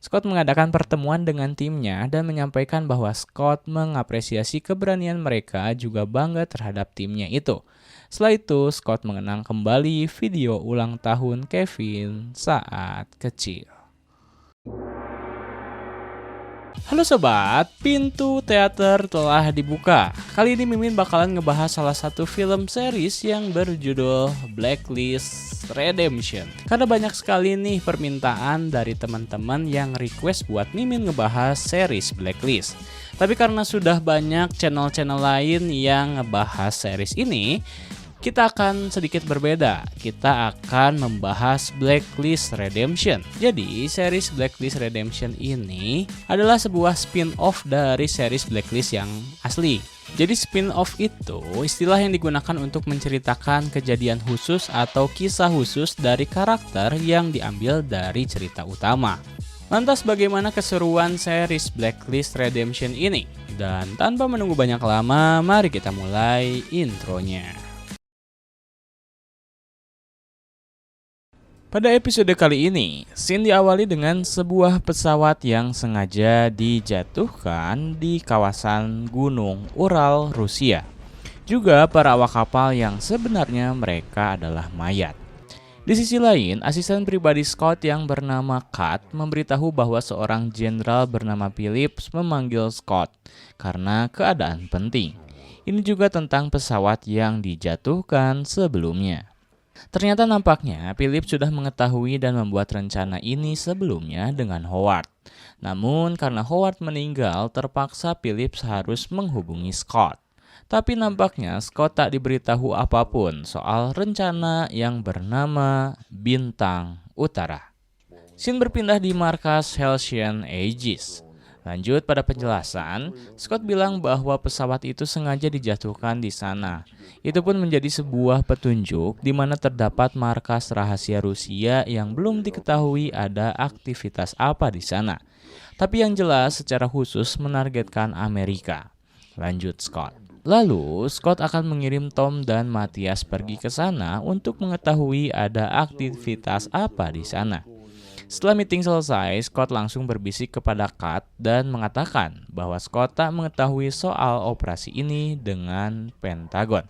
Scott mengadakan pertemuan dengan timnya dan menyampaikan bahwa Scott mengapresiasi keberanian mereka juga bangga terhadap timnya itu. Setelah itu, Scott mengenang kembali video ulang tahun Kevin saat kecil. Halo sobat, pintu teater telah dibuka. Kali ini Mimin bakalan ngebahas salah satu film series yang berjudul Blacklist Redemption. Karena banyak sekali nih permintaan dari teman-teman yang request buat Mimin ngebahas series Blacklist. Tapi karena sudah banyak channel-channel lain yang ngebahas series ini, kita akan sedikit berbeda. Kita akan membahas Blacklist Redemption. Jadi, series Blacklist Redemption ini adalah sebuah spin-off dari series Blacklist yang asli. Jadi spin-off itu istilah yang digunakan untuk menceritakan kejadian khusus atau kisah khusus dari karakter yang diambil dari cerita utama. Lantas bagaimana keseruan series Blacklist Redemption ini? Dan tanpa menunggu banyak lama, mari kita mulai intronya. Pada episode kali ini, scene diawali dengan sebuah pesawat yang sengaja dijatuhkan di kawasan Gunung Ural, Rusia. Juga para awak kapal yang sebenarnya mereka adalah mayat. Di sisi lain, asisten pribadi Scott yang bernama Kat memberitahu bahwa seorang jenderal bernama Phillips memanggil Scott karena keadaan penting. Ini juga tentang pesawat yang dijatuhkan sebelumnya. Ternyata nampaknya Philip sudah mengetahui dan membuat rencana ini sebelumnya dengan Howard. Namun karena Howard meninggal, terpaksa Philip harus menghubungi Scott. Tapi nampaknya Scott tak diberitahu apapun soal rencana yang bernama Bintang Utara. Scene berpindah di markas Halcyon Aegis. Lanjut pada penjelasan, Scott bilang bahwa pesawat itu sengaja dijatuhkan di sana. Itu pun menjadi sebuah petunjuk di mana terdapat markas rahasia Rusia yang belum diketahui ada aktivitas apa di sana. Tapi yang jelas secara khusus menargetkan Amerika. Lanjut Scott. Lalu, Scott akan mengirim Tom dan Matthias pergi ke sana untuk mengetahui ada aktivitas apa di sana. Setelah meeting selesai, Scott langsung berbisik kepada Kat dan mengatakan bahwa Scott tak mengetahui soal operasi ini dengan Pentagon.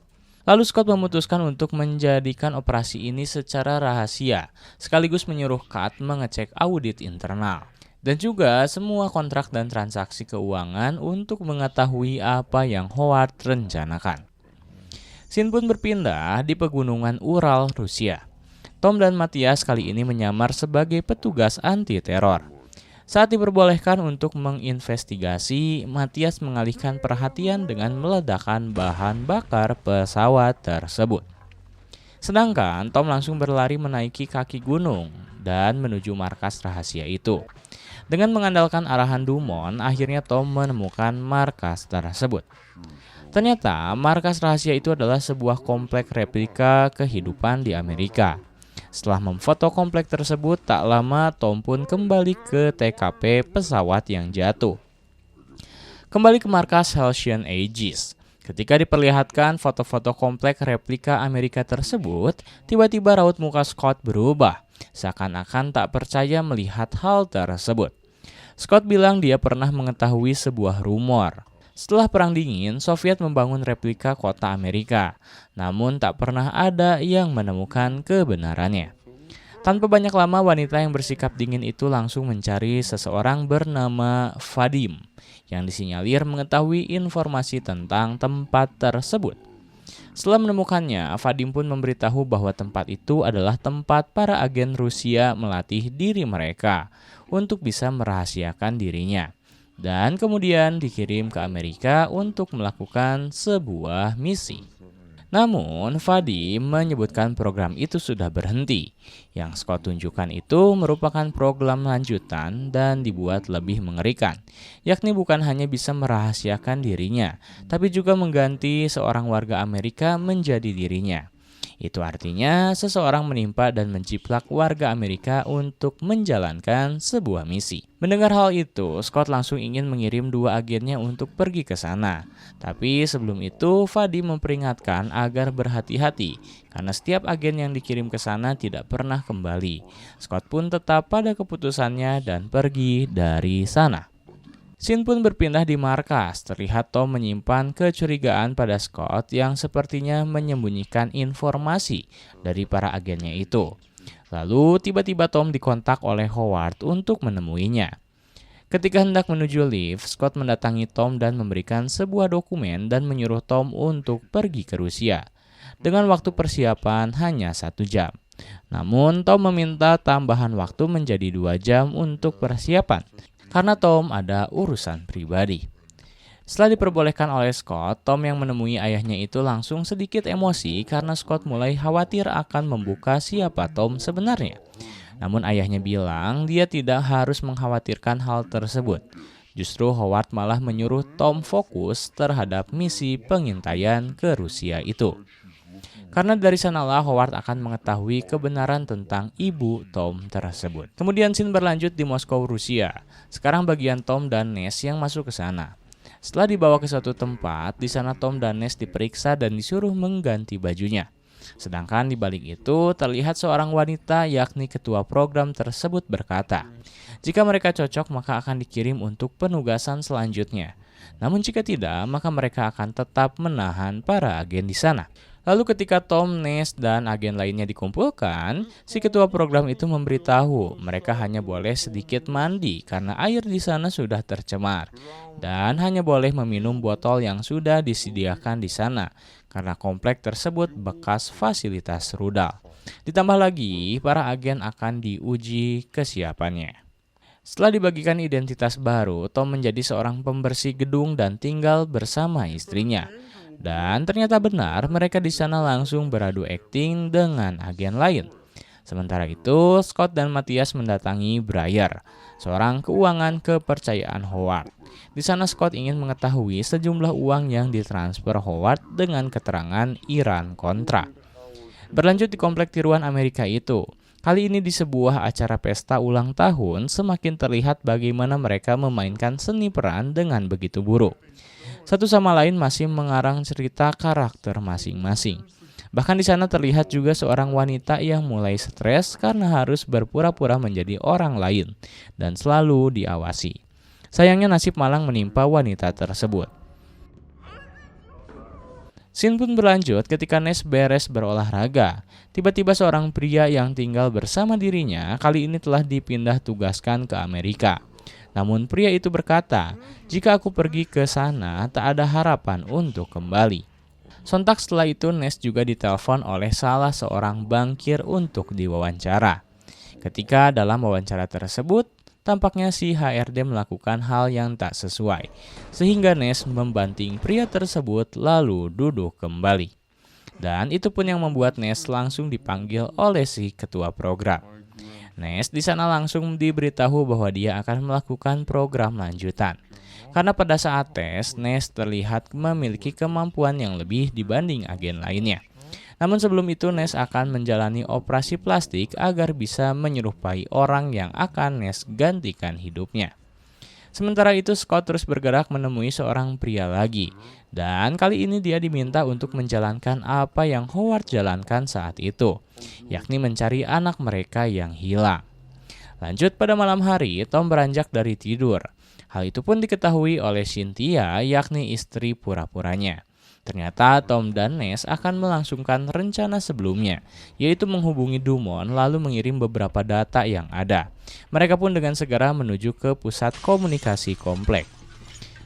Lalu Scott memutuskan untuk menjadikan operasi ini secara rahasia, sekaligus menyuruh Kat mengecek audit internal. Dan juga semua kontrak dan transaksi keuangan untuk mengetahui apa yang Howard rencanakan. Scene pun berpindah di pegunungan Ural, Rusia. Tom dan Matthias kali ini menyamar sebagai petugas anti-teror. Saat diperbolehkan untuk menginvestigasi, Matthias mengalihkan perhatian dengan meledakkan bahan bakar pesawat tersebut. Sedangkan Tom langsung berlari menaiki kaki gunung dan menuju markas rahasia itu. Dengan mengandalkan arahan Dumont, akhirnya Tom menemukan markas tersebut. Ternyata markas rahasia itu adalah sebuah komplek replika kehidupan di Amerika. Setelah memfoto komplek tersebut, tak lama Tom pun kembali ke TKP pesawat yang jatuh. Kembali ke markas Halcyon Aegis. Ketika diperlihatkan foto-foto komplek replika Amerika tersebut, tiba-tiba raut muka Scott berubah, seakan-akan tak percaya melihat hal tersebut. Scott bilang dia pernah mengetahui sebuah rumor. Setelah Perang Dingin, Soviet membangun replika kota Amerika, namun tak pernah ada yang menemukan kebenarannya. Tanpa banyak lama, wanita yang bersikap dingin itu langsung mencari seseorang bernama Vadim, yang disinyalir mengetahui informasi tentang tempat tersebut. Setelah menemukannya, Vadim pun memberitahu bahwa tempat itu adalah tempat para agen Rusia melatih diri mereka untuk bisa merahasiakan dirinya. Dan kemudian dikirim ke Amerika untuk melakukan sebuah misi. Namun, Vadim menyebutkan program itu sudah berhenti. Yang Scott tunjukkan itu merupakan program lanjutan dan dibuat lebih mengerikan, yakni bukan hanya bisa merahasiakan dirinya, tapi juga mengganti seorang warga Amerika menjadi dirinya. Itu artinya seseorang menimpa dan menjiplak warga Amerika untuk menjalankan sebuah misi. Mendengar hal itu, Scott langsung ingin mengirim 2 agennya untuk pergi ke sana. Tapi sebelum itu, Fadi memperingatkan agar berhati-hati karena setiap agen yang dikirim ke sana tidak pernah kembali. Scott pun tetap pada keputusannya dan pergi dari sana. Scene pun berpindah di markas. Terlihat Tom menyimpan kecurigaan pada Scott yang sepertinya menyembunyikan informasi dari para agennya itu. Lalu tiba-tiba Tom dikontak oleh Howard untuk menemuinya. Ketika hendak menuju lift, Scott mendatangi Tom dan memberikan sebuah dokumen dan menyuruh Tom untuk pergi ke Rusia. Dengan waktu persiapan hanya 1 jam. Namun Tom meminta tambahan waktu menjadi 2 jam untuk persiapan. Karena Tom ada urusan pribadi. Setelah diperbolehkan oleh Scott, Tom yang menemui ayahnya itu langsung sedikit emosi karena Scott mulai khawatir akan membuka siapa Tom sebenarnya. Namun ayahnya bilang dia tidak harus mengkhawatirkan hal tersebut. Justru Howard malah menyuruh Tom fokus terhadap misi pengintaian ke Rusia itu. Karena dari sanalah Howard akan mengetahui kebenaran tentang ibu Tom tersebut. Kemudian scene berlanjut di Moskow, Rusia. Sekarang bagian Tom dan Ness yang masuk ke sana. Setelah dibawa ke suatu tempat, di sana Tom dan Ness diperiksa dan disuruh mengganti bajunya. Sedangkan di balik itu terlihat seorang wanita yakni ketua program tersebut berkata, jika mereka cocok maka akan dikirim untuk penugasan selanjutnya. Namun jika tidak, maka mereka akan tetap menahan para agen di sana. Lalu ketika Tom, Ness, dan agen lainnya dikumpulkan, si ketua program itu memberitahu mereka hanya boleh sedikit mandi karena air di sana sudah tercemar. Dan hanya boleh meminum botol yang sudah disediakan di sana karena komplek tersebut bekas fasilitas rudal. Ditambah lagi, para agen akan diuji kesiapannya. Setelah dibagikan identitas baru, Tom menjadi seorang pembersih gedung dan tinggal bersama istrinya. Dan ternyata benar mereka di sana langsung beradu akting dengan agen lain. Sementara itu, Scott dan Matthias mendatangi Breyer, seorang keuangan kepercayaan Howard. Di sana Scott ingin mengetahui sejumlah uang yang ditransfer Howard dengan keterangan Iran Contra. Berlanjut di komplek tiruan Amerika itu. Kali ini di sebuah acara pesta ulang tahun, semakin terlihat bagaimana mereka memainkan seni peran dengan begitu buruk. Satu sama lain masih mengarang cerita karakter masing-masing. Bahkan di sana terlihat juga seorang wanita yang mulai stres karena harus berpura-pura menjadi orang lain dan selalu diawasi. Sayangnya nasib malang menimpa wanita tersebut. Scene pun berlanjut ketika Ness beres berolahraga. Tiba-tiba seorang pria yang tinggal bersama dirinya kali ini telah dipindah tugaskan ke Amerika. Namun pria itu berkata, jika aku pergi ke sana tak ada harapan untuk kembali. Sontak setelah itu Ness juga ditelepon oleh salah seorang bankir untuk diwawancara. Ketika dalam wawancara tersebut, tampaknya si HRD melakukan hal yang tak sesuai. Sehingga Ness membanting pria tersebut lalu duduk kembali. Dan itu pun yang membuat Ness langsung dipanggil oleh si ketua program. Ness di sana langsung diberitahu bahwa dia akan melakukan program lanjutan. Karena pada saat tes, Ness terlihat memiliki kemampuan yang lebih dibanding agen lainnya. Namun sebelum itu Ness akan menjalani operasi plastik agar bisa menyerupai orang yang akan Ness gantikan hidupnya. Sementara itu Scott terus bergerak menemui seorang pria lagi. Dan kali ini dia diminta untuk menjalankan apa yang Howard jalankan saat itu, yakni mencari anak mereka yang hilang. Lanjut pada malam hari, Tom beranjak dari tidur. Hal itu pun diketahui oleh Cynthia, yakni istri pura-puranya. Ternyata Tom dan Ness akan melangsungkan rencana sebelumnya, yaitu menghubungi Dumont lalu mengirim beberapa data yang ada. Mereka pun dengan segera menuju ke pusat komunikasi komplek.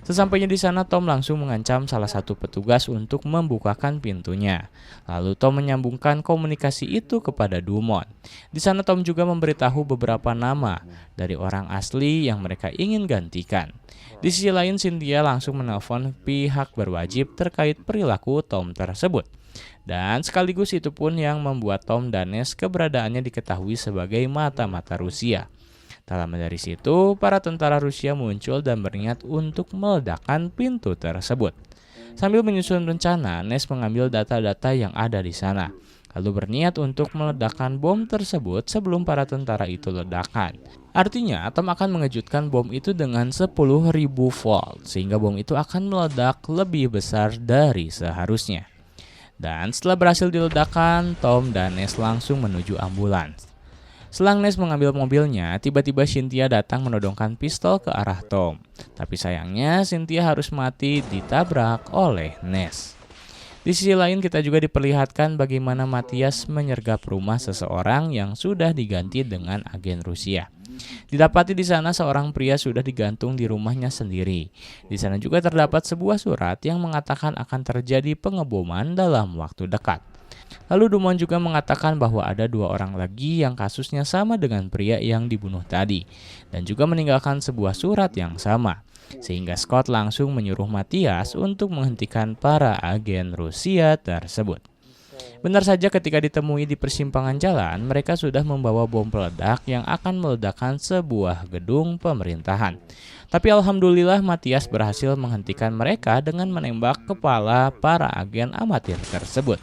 Sesampainya di sana, Tom langsung mengancam salah satu petugas untuk membukakan pintunya. Lalu Tom menyambungkan komunikasi itu kepada Dumont. Di sana Tom juga memberitahu beberapa nama dari orang asli yang mereka ingin gantikan. Di sisi lain, Cynthia langsung menelpon pihak berwajib terkait perilaku Tom tersebut. Dan sekaligus itu pun yang membuat Tom dan Ness keberadaannya diketahui sebagai mata-mata Rusia. Tak lama dari situ, para tentara Rusia muncul dan berniat untuk meledakkan pintu tersebut. Sambil menyusun rencana, Ness mengambil data-data yang ada di sana. lalu berniat untuk meledakkan bom tersebut sebelum para tentara itu ledakan. Artinya, Tom akan mengejutkan bom itu dengan 10.000 volt, sehingga bom itu akan meledak lebih besar dari seharusnya. Dan setelah berhasil diledakkan, Tom dan Ness langsung menuju ambulans. Selang Ness mengambil mobilnya, tiba-tiba Cynthia datang menodongkan pistol ke arah Tom. Tapi sayangnya Cynthia harus mati ditabrak oleh Ness. Di sisi lain kita juga diperlihatkan bagaimana Matthias menyergap rumah seseorang yang sudah diganti dengan agen Rusia. Didapati di sana seorang pria sudah digantung di rumahnya sendiri. Di sana juga terdapat sebuah surat yang mengatakan akan terjadi pengeboman dalam waktu dekat. Lalu Dumont juga mengatakan bahwa ada 2 orang lagi yang kasusnya sama dengan pria yang dibunuh tadi, dan juga meninggalkan sebuah surat yang sama. Sehingga Scott langsung menyuruh Matthias untuk menghentikan para agen Rusia tersebut. Benar saja ketika ditemui di persimpangan jalan, mereka sudah membawa bom peledak yang akan meledakkan sebuah gedung pemerintahan. Tapi alhamdulillah Matthias berhasil menghentikan mereka dengan menembak kepala para agen amatir tersebut.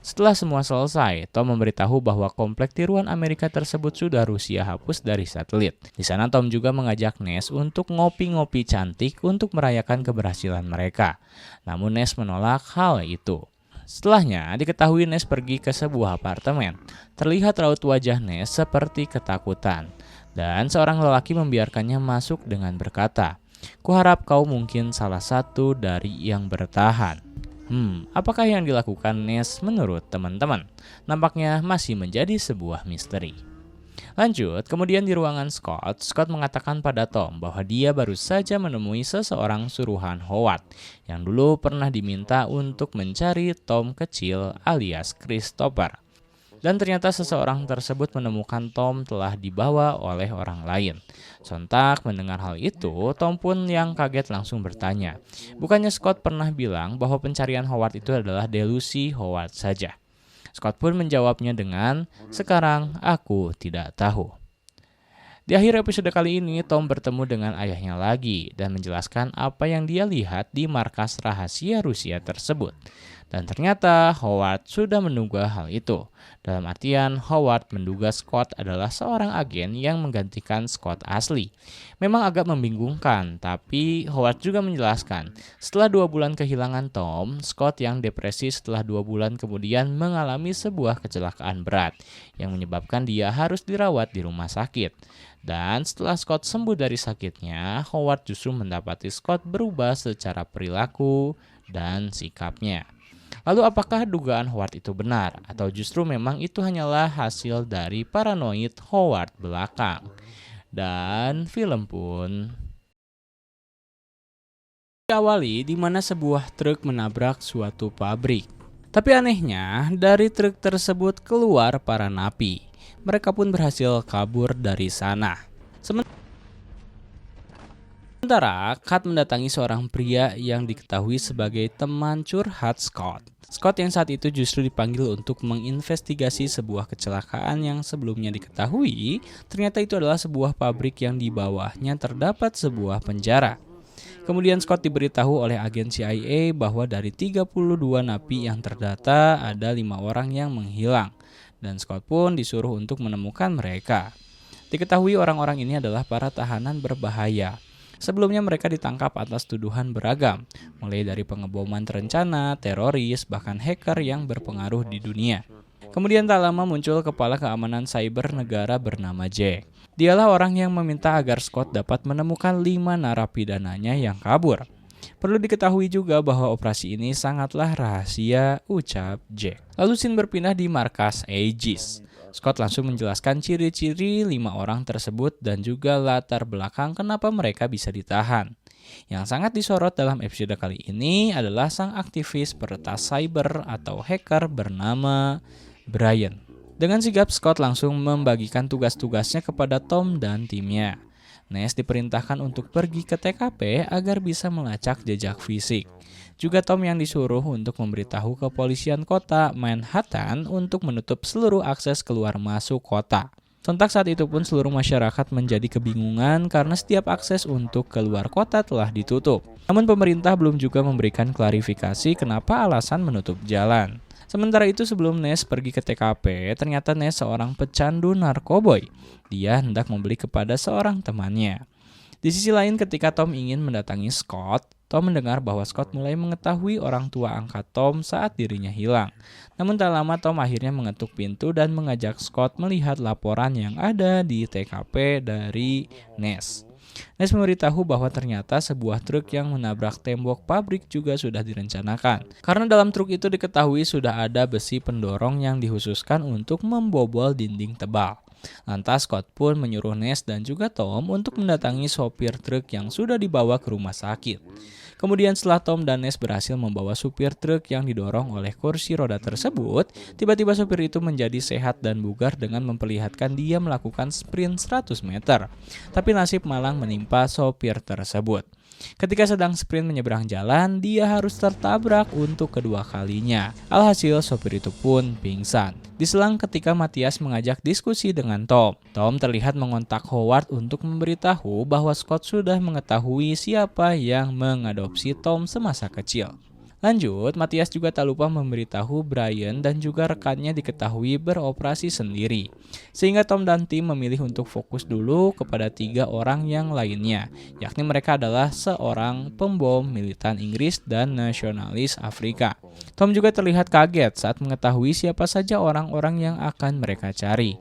Setelah semua selesai, Tom memberitahu bahwa komplek tiruan Amerika tersebut sudah Rusia hapus dari satelit. Di sana Tom juga mengajak Ness untuk ngopi-ngopi cantik untuk merayakan keberhasilan mereka. Namun Ness menolak hal itu. Setelahnya, diketahui Ness pergi ke sebuah apartemen. Terlihat raut wajah Ness seperti ketakutan. Dan seorang lelaki membiarkannya masuk dengan berkata, "Kuharap kau mungkin salah satu dari yang bertahan." Apakah yang dilakukan Ness menurut teman-teman? Nampaknya masih menjadi sebuah misteri. Lanjut, kemudian di ruangan Scott mengatakan pada Tom bahwa dia baru saja menemui seseorang suruhan Howard yang dulu pernah diminta untuk mencari Tom kecil alias Christopher. Dan ternyata seseorang tersebut menemukan Tom telah dibawa oleh orang lain. Sontak mendengar hal itu, Tom pun yang kaget langsung bertanya, bukannya Scott pernah bilang bahwa pencarian Howard itu adalah delusi Howard saja? Scott pun menjawabnya dengan, "Sekarang aku tidak tahu." Di akhir episode kali ini, Tom bertemu dengan ayahnya lagi dan menjelaskan apa yang dia lihat di markas rahasia Rusia tersebut. Dan ternyata Howard sudah menduga hal itu. Dalam artian, Howard menduga Scott adalah seorang agen yang menggantikan Scott asli. Memang agak membingungkan, tapi Howard juga menjelaskan, setelah 2 bulan kehilangan Tom, Scott yang depresi setelah 2 bulan kemudian mengalami sebuah kecelakaan berat yang menyebabkan dia harus dirawat di rumah sakit. Dan setelah Scott sembuh dari sakitnya, Howard justru mendapati Scott berubah secara perilaku dan sikapnya. Lalu apakah dugaan Howard itu benar atau justru memang itu hanyalah hasil dari paranoid Howard belakang? Dan film pun diawali di mana sebuah truk menabrak suatu pabrik. Tapi anehnya, dari truk tersebut keluar para napi. Mereka pun berhasil kabur dari sana. Sementara Kat mendatangi seorang pria yang diketahui sebagai teman curhat Scott. Scott yang saat itu justru dipanggil untuk menginvestigasi sebuah kecelakaan yang sebelumnya diketahui ternyata itu adalah sebuah pabrik yang di bawahnya terdapat sebuah penjara. Kemudian Scott diberitahu oleh agen CIA bahwa dari 32 napi yang terdata ada 5 orang yang menghilang. Dan Scott pun disuruh untuk menemukan mereka. Diketahui orang-orang ini adalah para tahanan berbahaya. Sebelumnya mereka ditangkap atas tuduhan beragam, mulai dari pengeboman terencana, teroris, bahkan hacker yang berpengaruh di dunia. Kemudian tak lama muncul kepala keamanan cyber negara bernama Jack. Dialah orang yang meminta agar Scott dapat menemukan 5 narapidananya yang kabur. Perlu diketahui juga bahwa operasi ini sangatlah rahasia, ucap Jack. Lalu scene berpindah di markas Aegis. Scott langsung menjelaskan ciri-ciri 5 orang tersebut dan juga latar belakang kenapa mereka bisa ditahan. Yang sangat disorot dalam episode kali ini adalah sang aktivis peretas cyber atau hacker bernama Brian. Dengan sigap Scott langsung membagikan tugas-tugasnya kepada Tom dan timnya. Ness diperintahkan untuk pergi ke TKP agar bisa melacak jejak fisik. Juga Tom yang disuruh untuk memberitahu kepolisian kota Manhattan untuk menutup seluruh akses keluar masuk kota. Sontak saat itu pun seluruh masyarakat menjadi kebingungan karena setiap akses untuk keluar kota telah ditutup. Namun pemerintah belum juga memberikan klarifikasi kenapa alasan menutup jalan. Sementara itu sebelum Ness pergi ke TKP, ternyata Ness seorang pecandu narkoboy. Dia hendak membeli kepada seorang temannya. Di sisi lain ketika Tom ingin mendatangi Scott, Tom mendengar bahwa Scott mulai mengetahui orang tua angkat Tom saat dirinya hilang. Namun tak lama Tom akhirnya mengetuk pintu dan mengajak Scott melihat laporan yang ada di TKP dari Ness. Ness memberitahu bahwa ternyata sebuah truk yang menabrak tembok pabrik juga sudah direncanakan. Karena dalam truk itu diketahui sudah ada besi pendorong yang dikhususkan untuk membobol dinding tebal. Lantas Scott pun menyuruh Ness dan juga Tom untuk mendatangi sopir truk yang sudah dibawa ke rumah sakit. Kemudian setelah Tom dan Ness berhasil membawa supir truk yang didorong oleh kursi roda tersebut, tiba-tiba supir itu menjadi sehat dan bugar dengan memperlihatkan dia melakukan sprint 100 meter. Tapi nasib malang menimpa sopir tersebut. Ketika sedang sprint menyeberang jalan, dia harus tertabrak untuk kedua kalinya. Alhasil sopir itu pun pingsan. Diselang ketika Matthias mengajak diskusi dengan Tom. Tom terlihat mengontak Howard untuk memberitahu bahwa Scott sudah mengetahui siapa yang mengadopsi Tom semasa kecil. Lanjut, Matthias juga tak lupa memberitahu Brian dan juga rekannya diketahui beroperasi sendiri. Sehingga Tom dan tim memilih untuk fokus dulu kepada 3 orang yang lainnya, yakni mereka adalah seorang pembom militan Inggris dan nasionalis Afrika. Tom juga terlihat kaget saat mengetahui siapa saja orang-orang yang akan mereka cari.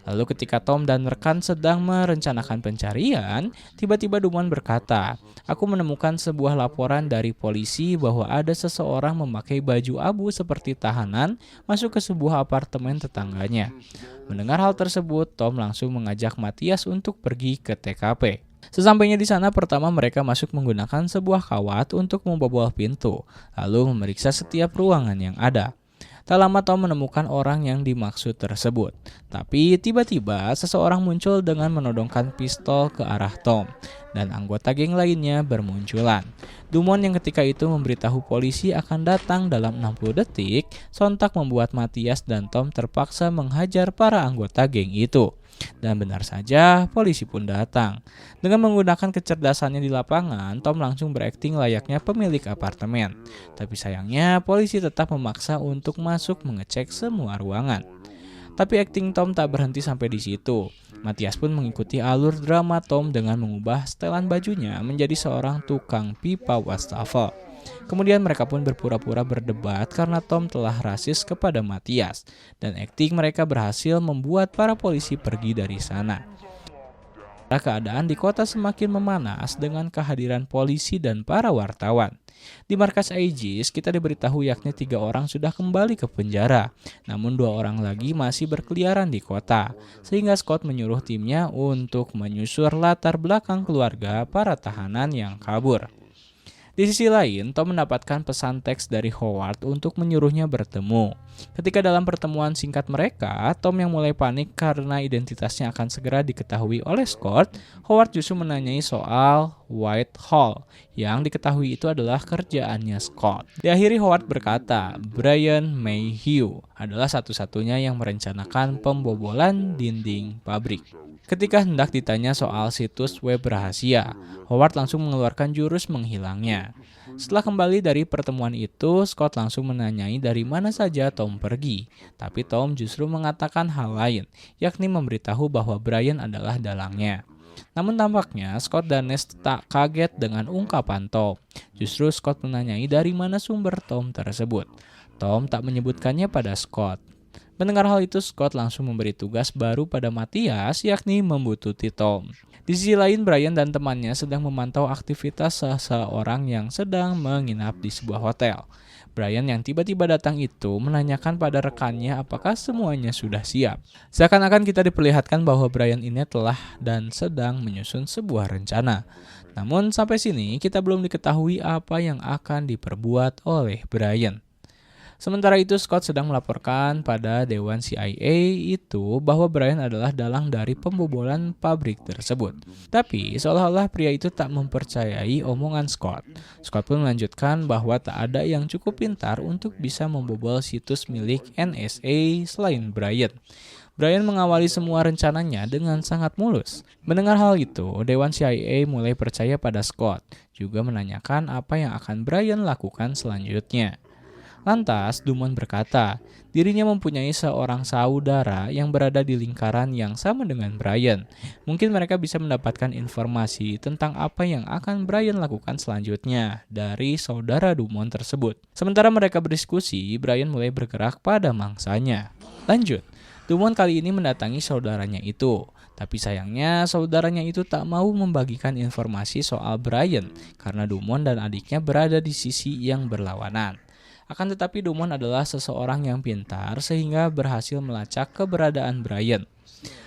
Lalu ketika Tom dan rekan sedang merencanakan pencarian, tiba-tiba Dumont berkata, "Aku menemukan sebuah laporan dari polisi bahwa ada seseorang memakai baju abu seperti tahanan masuk ke sebuah apartemen tetangganya." Mendengar hal tersebut, Tom langsung mengajak Matthias untuk pergi ke TKP. Sesampainya di sana, pertama mereka masuk menggunakan sebuah kawat untuk membobol pintu, lalu memeriksa setiap ruangan yang ada. Tak lama Tom menemukan orang yang dimaksud tersebut. Tapi tiba-tiba seseorang muncul dengan menodongkan pistol ke arah Tom. Dan anggota geng lainnya bermunculan. Dumont yang ketika itu memberitahu polisi akan datang dalam 60 detik, sontak membuat Matthias dan Tom terpaksa menghajar para anggota geng itu. Dan benar saja, polisi pun datang. Dengan menggunakan kecerdasannya di lapangan, Tom langsung berakting layaknya pemilik apartemen. Tapi sayangnya, polisi tetap memaksa untuk masuk mengecek semua ruangan. Tapi akting Tom tak berhenti sampai di situ. Matthias pun mengikuti alur drama Tom dengan mengubah setelan bajunya menjadi seorang tukang pipa wastafel. Kemudian mereka pun berpura-pura berdebat karena Tom telah rasis kepada Matthias, dan akting mereka berhasil membuat para polisi pergi dari sana. Keadaan di kota semakin memanas dengan kehadiran polisi dan para wartawan. Di markas Aegis, kita diberitahu yakni 3 orang sudah kembali ke penjara, namun 2 orang lagi masih berkeliaran di kota, sehingga Scott menyuruh timnya untuk menyusur latar belakang keluarga para tahanan yang kabur. Di sisi lain, Tom mendapatkan pesan teks dari Howard untuk menyuruhnya bertemu. Ketika dalam pertemuan singkat mereka, Tom yang mulai panik karena identitasnya akan segera diketahui oleh Scott, Howard justru menanyai soal Whitehall, yang diketahui itu adalah kerjaannya Scott. Diakhiri Howard berkata, Brian Mayhew adalah satu-satunya yang merencanakan pembobolan dinding pabrik. Ketika hendak ditanya soal situs web rahasia, Howard langsung mengeluarkan jurus menghilangnya. Setelah kembali dari pertemuan itu, Scott langsung menanyai dari mana saja Tom pergi. Tapi Tom justru mengatakan hal lain, yakni memberitahu bahwa Brian adalah dalangnya. Namun tampaknya Scott dan Ness tak kaget dengan ungkapan Tom. Justru Scott menanyai dari mana sumber Tom tersebut. Tom tak menyebutkannya pada Scott. Mendengar hal itu, Scott langsung memberi tugas baru pada Matthias, yakni membuntuti Tom. Di sisi lain, Brian dan temannya sedang memantau aktivitas seseorang yang sedang menginap di sebuah hotel. Brian yang tiba-tiba datang itu menanyakan pada rekannya apakah semuanya sudah siap. Seakan-akan kita diperlihatkan bahwa Brian ini telah dan sedang menyusun sebuah rencana. Namun sampai sini kita belum diketahui apa yang akan diperbuat oleh Brian. Sementara itu, Scott sedang melaporkan pada Dewan CIA itu bahwa Brian adalah dalang dari pembobolan pabrik tersebut. Tapi, seolah-olah pria itu tak mempercayai omongan Scott. Scott pun melanjutkan bahwa tak ada yang cukup pintar untuk bisa membobol situs milik NSA selain Brian. Brian mengawali semua rencananya dengan sangat mulus. Mendengar hal itu, Dewan CIA mulai percaya pada Scott, juga menanyakan apa yang akan Brian lakukan selanjutnya. Lantas, Dumont berkata, dirinya mempunyai seorang saudara yang berada di lingkaran yang sama dengan Brian. Mungkin mereka bisa mendapatkan informasi tentang apa yang akan Brian lakukan selanjutnya dari saudara Dumont tersebut. Sementara mereka berdiskusi, Brian mulai bergerak pada mangsanya. Lanjut, Dumont kali ini mendatangi saudaranya itu. Tapi sayangnya saudaranya itu tak mau membagikan informasi soal Brian karena Dumont dan adiknya berada di sisi yang berlawanan. Akan tetapi Dumont adalah seseorang yang pintar sehingga berhasil melacak keberadaan Brian.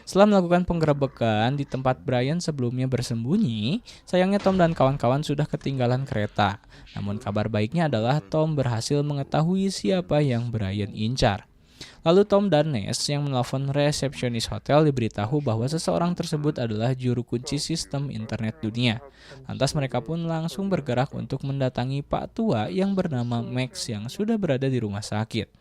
Setelah melakukan penggerebekan di tempat Brian sebelumnya bersembunyi, sayangnya Tom dan kawan-kawan sudah ketinggalan kereta. Namun kabar baiknya adalah Tom berhasil mengetahui siapa yang Brian incar. Lalu Tom dan Ness yang menelpon resepsionis hotel diberitahu bahwa seseorang tersebut adalah juru kunci sistem internet dunia. Lantas mereka pun langsung bergerak untuk mendatangi Pak Tua yang bernama Max yang sudah berada di rumah sakit.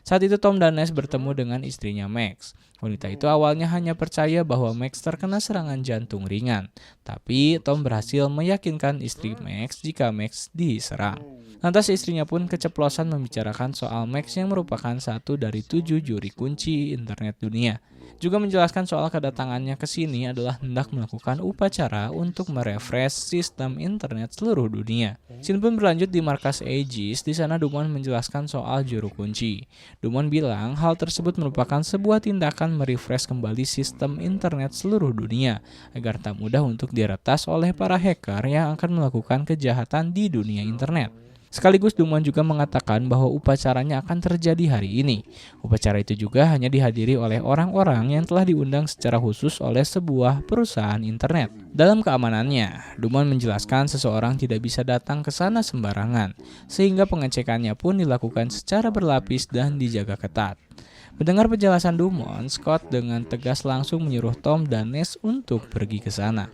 Saat itu Tom dan Ness bertemu dengan istrinya Max. Wanita itu awalnya hanya percaya bahwa Max terkena serangan jantung ringan. Tapi Tom berhasil meyakinkan istri Max jika Max diserang. Lantas istrinya pun keceplosan membicarakan soal Max yang merupakan satu dari 7 juri kunci internet dunia. Juga menjelaskan soal kedatangannya ke sini adalah hendak melakukan upacara untuk merefresh sistem internet seluruh dunia. Scene pun berlanjut di markas Aegis. Di sana Dumont menjelaskan soal juru kunci. Dumont bilang hal tersebut merupakan sebuah tindakan merefresh kembali sistem internet seluruh dunia agar tak mudah untuk diretas oleh para hacker yang akan melakukan kejahatan di dunia internet. Sekaligus Dumont juga mengatakan bahwa upacaranya akan terjadi hari ini. Upacara itu juga hanya dihadiri oleh orang-orang yang telah diundang secara khusus oleh sebuah perusahaan internet. Dalam keamanannya, Dumont menjelaskan seseorang tidak bisa datang ke sana sembarangan, sehingga pengecekannya pun dilakukan secara berlapis dan dijaga ketat. Mendengar penjelasan Dumont, Scott dengan tegas langsung menyuruh Tom dan Ness untuk pergi ke sana.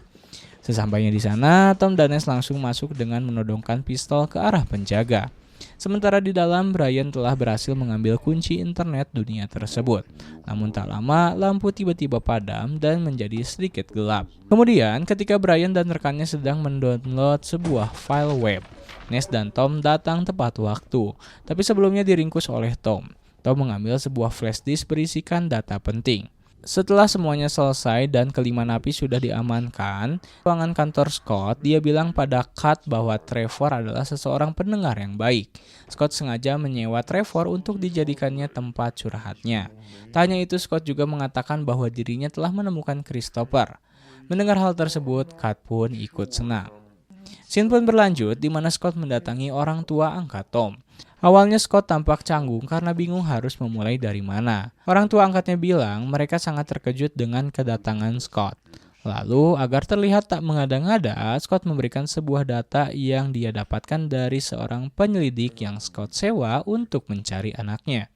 Sesampainya di sana, Tom dan Ness langsung masuk dengan menodongkan pistol ke arah penjaga. Sementara di dalam, Brian telah berhasil mengambil kunci internet dunia tersebut. Namun tak lama, lampu tiba-tiba padam dan menjadi sedikit gelap. Kemudian, ketika Brian dan rekannya sedang mendownload sebuah file web, Ness dan Tom datang tepat waktu. Tapi sebelumnya diringkus oleh Tom. Tom mengambil sebuah flash disk berisikan data penting. Setelah semuanya selesai dan kelima napi sudah diamankan, ruangan kantor Scott, dia bilang pada Kat bahwa Trevor adalah seseorang pendengar yang baik. Scott sengaja menyewa Trevor untuk dijadikannya tempat curhatnya. Tak hanya itu, Scott juga mengatakan bahwa dirinya telah menemukan Christopher. Mendengar hal tersebut, Kat pun ikut senang. Scene pun berlanjut di mana Scott mendatangi orang tua angkat Tom. Awalnya Scott tampak canggung karena bingung harus memulai dari mana. Orang tua angkatnya bilang mereka sangat terkejut dengan kedatangan Scott. Lalu agar terlihat tak mengada-ngada, Scott memberikan sebuah data yang dia dapatkan dari seorang penyelidik yang Scott sewa untuk mencari anaknya.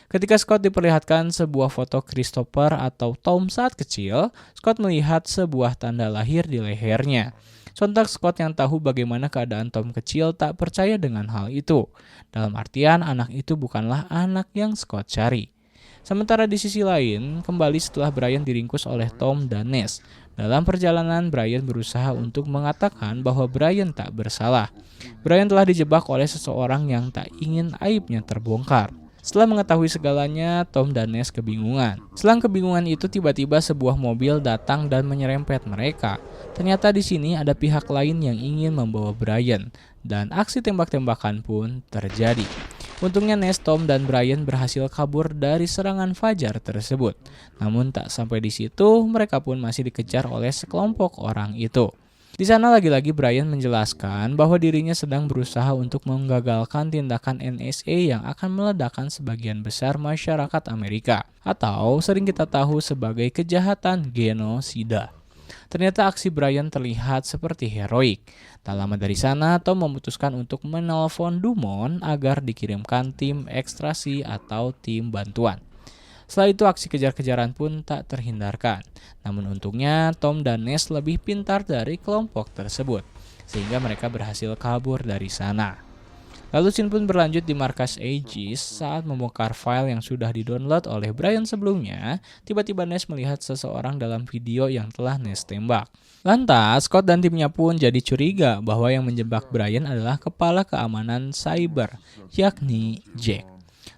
Ketika Scott diperlihatkan sebuah foto Christopher atau Tom saat kecil, Scott melihat sebuah tanda lahir di lehernya. Sontak Scott yang tahu bagaimana keadaan Tom kecil tak percaya dengan hal itu. Dalam artian anak itu bukanlah anak yang Scott cari. Sementara di sisi lain, kembali setelah Brian diringkus oleh Tom dan Ness. Dalam perjalanan, Brian berusaha untuk mengatakan bahwa Brian tak bersalah. Brian telah dijebak oleh seseorang yang tak ingin aibnya terbongkar. Setelah mengetahui segalanya, Tom dan Ness kebingungan. Selang kebingungan itu tiba-tiba sebuah mobil datang dan menyerempet mereka. Ternyata di sini ada pihak lain yang ingin membawa Brian, dan aksi tembak-tembakan pun terjadi. Untungnya Ness, Tom, dan Brian berhasil kabur dari serangan fajar tersebut. Namun tak sampai di situ, mereka pun masih dikejar oleh sekelompok orang itu. Di sana lagi-lagi Brian menjelaskan bahwa dirinya sedang berusaha untuk menggagalkan tindakan NSA yang akan meledakkan sebagian besar masyarakat Amerika, atau sering kita tahu sebagai kejahatan genosida. Ternyata aksi Brian terlihat seperti heroik. Tak lama dari sana, Tom memutuskan untuk menelpon Dumont agar dikirimkan tim ekstrasi atau tim bantuan. Setelah itu aksi kejar-kejaran pun tak terhindarkan. Namun untungnya Tom dan Ness lebih pintar dari kelompok tersebut, sehingga mereka berhasil kabur dari sana. Lalu scene pun berlanjut di markas Aegis saat membongkar file yang sudah di-download oleh Brian sebelumnya. Tiba-tiba Ness melihat seseorang dalam video yang telah Ness tembak. Lantas, Scott dan timnya pun jadi curiga bahwa yang menjebak Brian adalah kepala keamanan cyber, yakni Jack.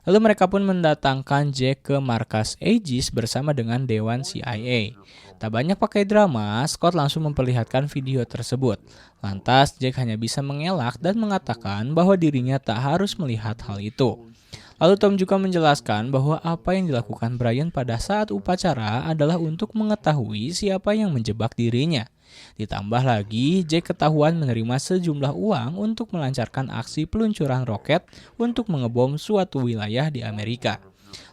Lalu mereka pun mendatangkan Jack ke markas Aegis bersama dengan Dewan CIA. Tak banyak pakai drama, Scott langsung memperlihatkan video tersebut. Lantas, Jack hanya bisa mengelak dan mengatakan bahwa dirinya tak harus melihat hal itu. Lalu Tom juga menjelaskan bahwa apa yang dilakukan Brian pada saat upacara adalah untuk mengetahui siapa yang menjebak dirinya. Ditambah lagi, Jack ketahuan menerima sejumlah uang untuk melancarkan aksi peluncuran roket untuk mengebom suatu wilayah di Amerika.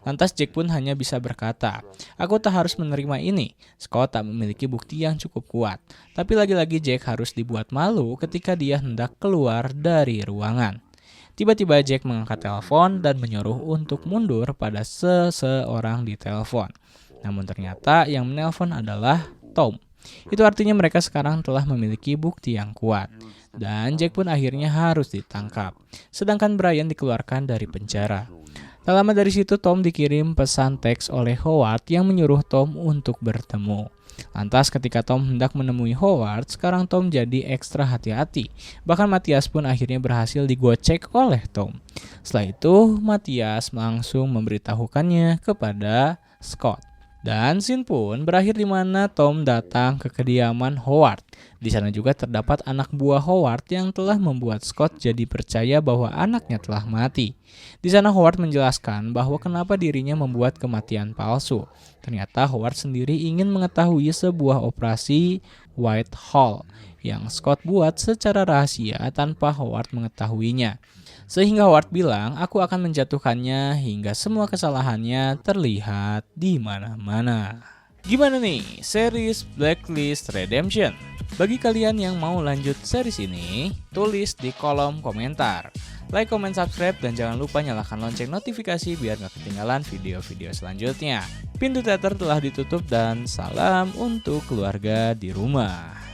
Lantas Jack pun hanya bisa berkata, "Aku tak harus menerima ini." Scott tak memiliki bukti yang cukup kuat. Tapi lagi-lagi Jack harus dibuat malu ketika dia hendak keluar dari ruangan. Tiba-tiba Jack mengangkat telepon dan menyuruh untuk mundur pada seseorang di telepon. Namun ternyata yang menelpon adalah Tom. Itu artinya mereka sekarang telah memiliki bukti yang kuat. Dan Jack pun akhirnya harus ditangkap. Sedangkan Brian dikeluarkan dari penjara. Tak lama dari situ Tom dikirim pesan teks oleh Howard yang menyuruh Tom untuk bertemu. Lantas ketika Tom hendak menemui Howard, sekarang Tom jadi ekstra hati-hati. Bahkan Matthias pun akhirnya berhasil digocek oleh Tom. Setelah itu, Matthias langsung memberitahukannya kepada Scott. Dan scene pun berakhir di mana Tom datang ke kediaman Howard. Di sana juga terdapat anak buah Howard yang telah membuat Scott jadi percaya bahwa anaknya telah mati. Di sana Howard menjelaskan bahwa kenapa dirinya membuat kematian palsu. Ternyata Howard sendiri ingin mengetahui sebuah operasi Whitehall yang Scott buat secara rahasia tanpa Howard mengetahuinya. Sehingga Howard bilang, "Aku akan menjatuhkannya hingga semua kesalahannya terlihat di mana-mana." Gimana nih series Blacklist Redemption? Bagi kalian yang mau lanjut series ini, tulis di kolom komentar. Like, comment, subscribe, dan jangan lupa nyalakan lonceng notifikasi biar gak ketinggalan video-video selanjutnya. Pintu teater telah ditutup dan salam untuk keluarga di rumah.